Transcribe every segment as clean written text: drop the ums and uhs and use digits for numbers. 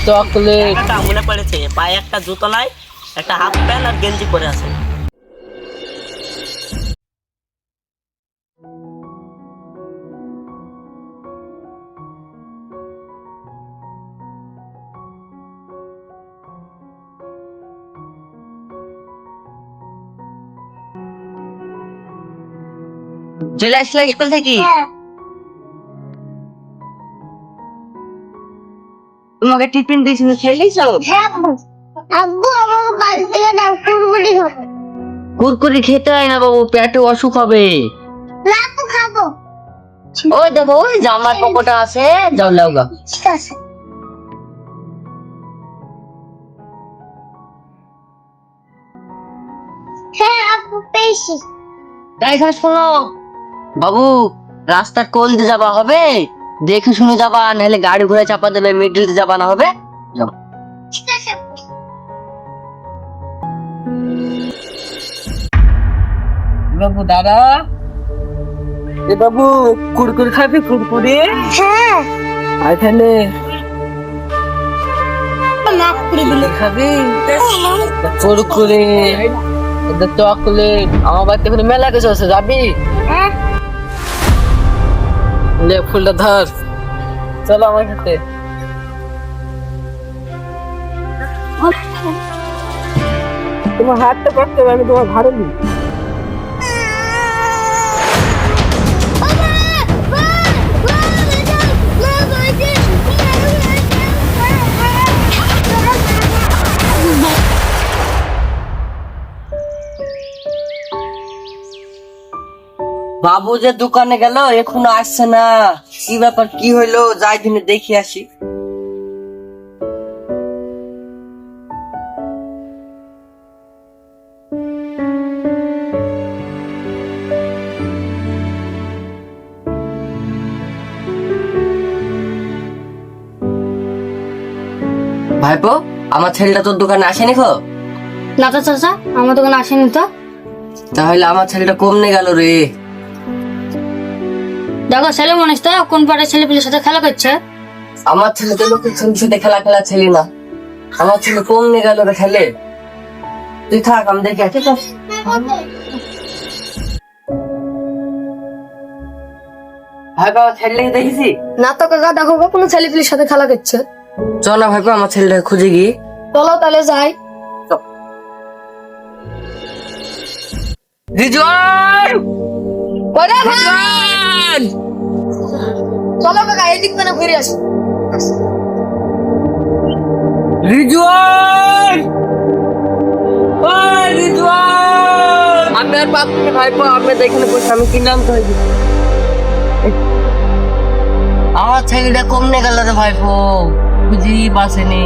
Chocolate মনে পড়েছে, পায়ে একটা জুতো নাই, একটা হাফ প্যান্ট আর গেঞ্জি পরে আছে। চলে আসলে স্কুল থেকে? তোমাকে টিফিন দিয়েছিল, খেলিস? আব্বু আমাকে বাড়ি থেকে দাও, কুরকুরি হবে। কুরকুরি খেতে হয় না বাবু, পেটে অসুখ হবে। রাখো, খাবো। ওই দেখো, ওই জামার পকেটে আছে, যাও লাও গা। ঠিক আছে। হ্যাঁ আব্বু, পেয়েছি। তাই শোনো বাবু, রাস্তার কোল দিয়ে যাবা হবে, দেখে শুনে যাবা, নাহলে গাড়ি ঘোড়া চাপা দেবে, মিডিল দিয়ে যাবা না হবে। যাও। ঠিক আছে আব্বু। বাবু দাদা, এ বাবু কুরকুরি খাবি? কুরকুরি হ্যাঁ। আর তাহলে মাফ করে দিলে খাবি? কুরকুরি, চকলেট, আমার বাড়িতে এখন মেলা কিছু আছে, যাবি? হ্যাঁ। লে ফুলটা ধর, চলো আমার সাথে। তোমার হাতটা করতে হবে, আমি তোমার ঘরে নিই। বাবু যে দোকানে গেল, এখনো আসছে না, কি ব্যাপার, কি হইলো? যাই দিনে দেখি আসি। ভাইপো, আমার ছেলেটা তোর দোকানে আসেনি খো? না তো চাচা, আমার দোকানে আসেনি তো। তাহলে আমার ছেলেটা কমনে গেল রে। দেখো ছেলে মানুষ তো, কোন পাড়ার ছেলে পেলের সাথে খেলা করছে। আমার ছেলে তো লোকের ছেলের সাথে খেলা ছেলে না, আমার ছেলে কমনে গেল রে খেলে। তুই থাক, আমি দেখি। ঠিক আছে ভাইপো, আমার ছেলেটাকে দেখেছি? না তো কাকা, দেখো কোনো ছেলে পেলের সাথে খেলা করছে। চল না ভাইপো, আমার ছেলেটাকে খুঁজে গিয়ে। চলো তাহলে যাই। রিজওয়ান, ওরে ভাই, চলো কাকা, এদিক মানে ঘুরে আসি। রিজওয়ান, ওই রিজওয়ান, আমি আর পাচ্ছি না ভাইপো, আপনি এখানে বসে, আমি কি নাম কই? আমার ছেলেটা কমনে গেল রে ভাইপো, খুঁজি বাসেনি।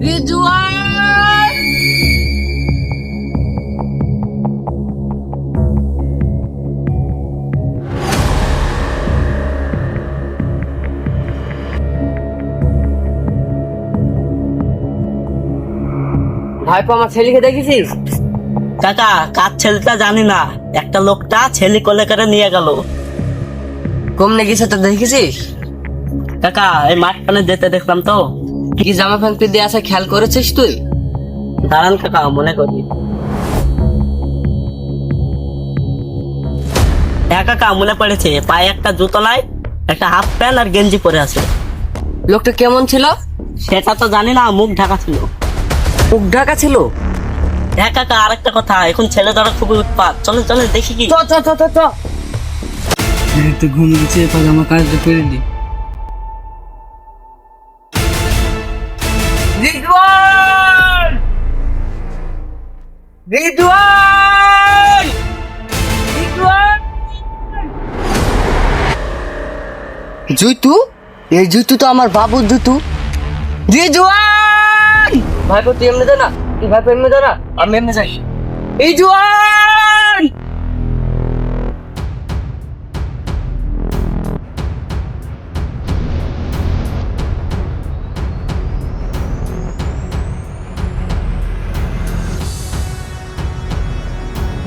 রিজওয়ান, ভাইপো আমার ছেলেকে দেখেছিস? কাকা, কার ছেলেটা জানি না, একটা লোকটা ছেলে কোলে করে নিয়ে গেল। কমনে গেছে তো দেখেছিস? কাকা, এই মাঠখানে যেতে দেখলাম তো। কি জামা প্যান্ট দিয়ে আছে, খেয়াল করেছিস তুই? দাঁড়ান কাকা, মনে করি। হ্যাঁ কাকা, মনে পড়েছে, পায়ে একটা জুতো নাই, একটা হাফ প্যান্ট আর গেঞ্জি পরে আছে। লোকটা কেমন ছিল? সেটা তো জানি না, মুখ ঢাকা ছিল। মুখ ঢাকা ছিল? হ্যাঁ কাকা, আরেকটা কথা, এখন ছেলে ধরা খুবই উৎপাত, চলে চলে দেখি কি। চ চ চ চ চ। তো ঘুম দিচ্ছে, পাজামা কাজটা করে দি। রিজওয়ান, রিজওয়ান, রিজওয়ান। জুতু, এই জুতু তো আমার বাবুর জুতু। রিজওয়ান, ভাইপো তুই এমনি যা না, তুই ভাইপো এমনি যা না, আমি এমনি যাই। রিজওয়ান,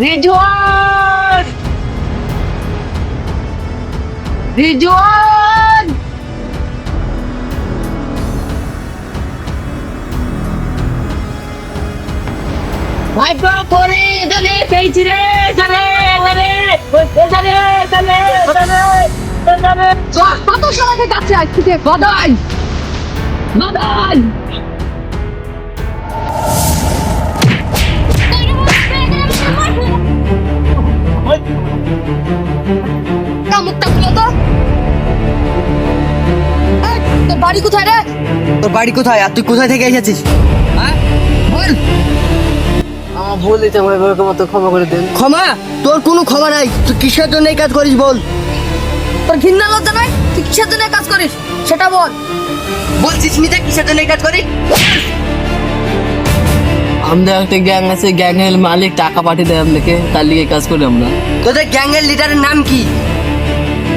রিজওয়ান রিজওয়ান ভাই পরে দলে পেয়েছি রে দলে দলে দলে দলে দলে কত সময় কাছে আসছে বাদাই বাদাই মুখটা খুলো তো। এই, তোর বাড়ি কোথায় রে? তোর বাড়ি কোথায় আর তুই কোথায় থেকে এসেছিস? হ্যাঁ বল। আমার ভুল দিতে ভাই বাবাকে মতো ক্ষমা করে দেন। ক্ষমা? তোর কোনো ক্ষমা নাই। তুই কিসের জন্য এই কাজ করিস বল? তোর ঘৃণা লজ্জা নাই? তুই কিসের জন্য কাজ করিস সেটা বল। বলছিস নিজে কিসের জন্য এই কাজ করিস? আমাদের একটা গ্যাং আছে, গ্যাং এর মালিক টাকা পাঠিয়ে দেয় আমাদেরকে, তার লিগে কাজ করি আমরা। তোদের গ্যাংয়ের লিডারের নাম কি?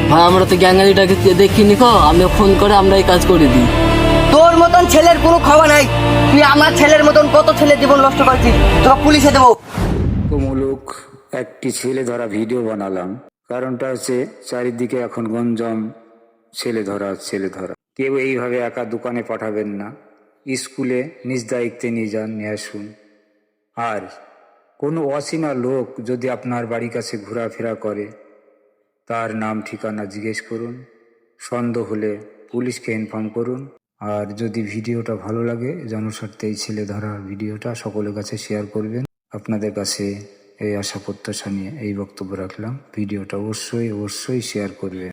ভাই আমরা তো গ্যাং এর এটাকে দেখিনি কো, আমরা ফোন করে আমরা এই কাজ করে দিই। তোর মতন ছেলের কোনো ক্ষমা নাই। তুই আমার ছেলের মতন কত ছেলে জীবন নষ্ট করছিস, তোকে পুলিশে দেবো। মূলক একটি ছেলে ধরা ভিডিও বানালাম। কারণটা হচ্ছে চারিদিকে এখন গঞ্জাম, ছেলে ধরা। কেউ এইভাবে একা দোকানে পাঠাবেন না, স্কুলে নিজ দায়িত্বে নিয়ে যান, নিয়ে আসুন। আর কোনো অচেনা লোক যদি আপনার বাড়ির কাছে ঘোরাফেরা করে, তার নাম ঠিকানা জিজ্ঞেস করুন। সন্দেহ হলে পুলিশকে ইনফর্ম করুন। আর যদি ভিডিওটা ভালো লাগে, জনস্বার্থে এই ছেলে ধরার ভিডিওটা সকলের কাছে শেয়ার করবেন। আপনাদের কাছে এই আশা প্রত্যাশা নিয়ে এই বক্তব্য রাখলাম। ভিডিওটা অবশ্যই শেয়ার করবেন।